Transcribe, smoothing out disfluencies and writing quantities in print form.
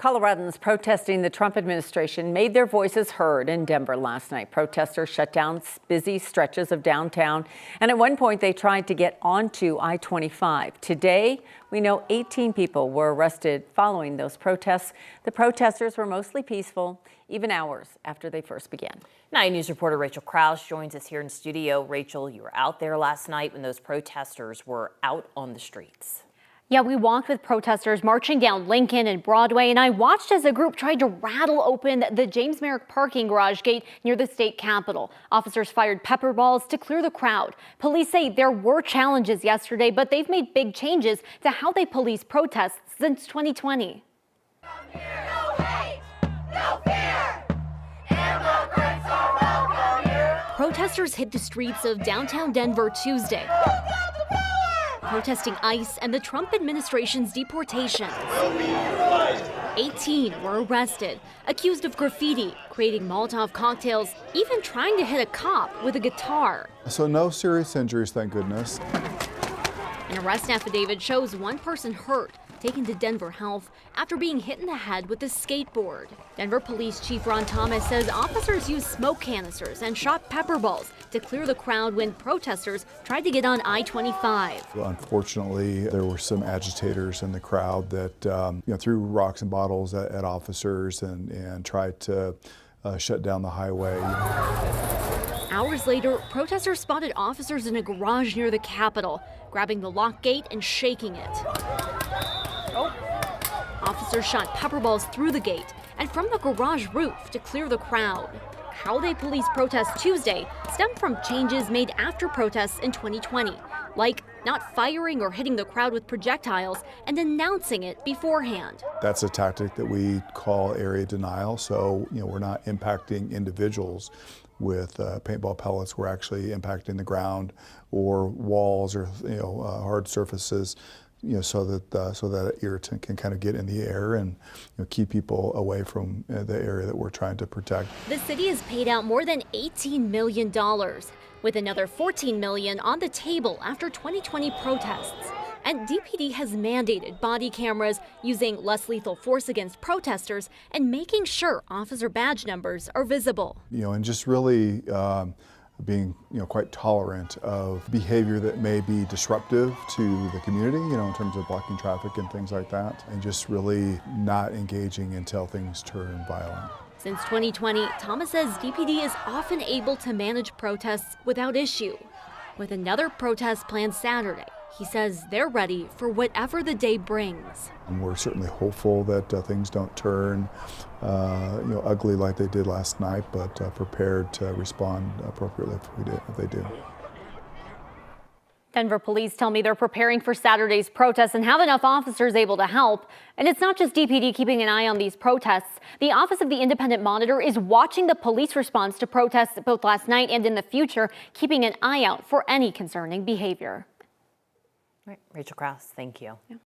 Coloradans protesting the Trump administration made their voices heard in Denver last night. Protesters shut down busy stretches of downtown, and at one point they tried to get onto I-25. Today, we know 18 people were arrested following those protests. The protesters were mostly peaceful, even hours after they first began. 9 News reporter Rachel Krause joins us here in studio. Rachel, you were out there last night when those protesters were out on the streets. Yeah, we walked with protesters marching down Lincoln and Broadway, and I watched as a group tried to rattle open the James Merrick parking garage gate near the state capitol. Officers fired pepper balls to clear the crowd. Police say there were challenges yesterday, but they've made big changes to how they police protests since 2020. No hate, no fear. Immigrants are welcome here. Protesters hit the streets of downtown Denver Tuesday, protesting ICE and the Trump administration's deportation. 18 were arrested, accused of graffiti, creating Molotov cocktails, even trying to hit a cop with a guitar. So no serious injuries, thank goodness. An arrest affidavit shows one person hurt, taken to Denver Health after being hit in the head with a skateboard. Denver Police Chief Ron Thomas says officers used smoke canisters and shot pepper balls to clear the crowd when protesters tried to get on I-25. Unfortunately, there were some agitators in the crowd that threw rocks and bottles at officers and tried to shut down the highway. Hours later, protesters spotted officers in a garage near the Capitol, grabbing the lock gate and shaking it. Officers shot pepper balls through the gate and from the garage roof to clear the crowd. How they police protests Tuesday stemmed from changes made after protests in 2020, like not firing or hitting the crowd with projectiles and announcing it beforehand. That's a tactic that we call area denial. So, we're not impacting individuals with paintball pellets. We're actually impacting the ground or walls or hard surfaces. So that irritant can kind of get in the air and keep people away from the area that we're trying to protect. The city has paid out more than $18 million, with another $14 million on the table after 2020 protests. And DPD has mandated body cameras, using less lethal force against protesters and making sure officer badge numbers are visible. And just really being quite tolerant of behavior that may be disruptive to the community, in terms of blocking traffic and things like that, and just really not engaging until things turn violent. Since 2020, Thomas says DPD is often able to manage protests without issue. With another protest planned Saturday, he says they're ready for whatever the day brings. And we're certainly hopeful that things don't turn ugly like they did last night, but prepared to respond appropriately if they do. Denver police tell me they're preparing for Saturday's protests and have enough officers able to help. And it's not just DPD keeping an eye on these protests. The Office of the Independent Monitor is watching the police response to protests both last night and in the future, keeping an eye out for any concerning behavior. Right. Rachel Krause, thank you. Yeah.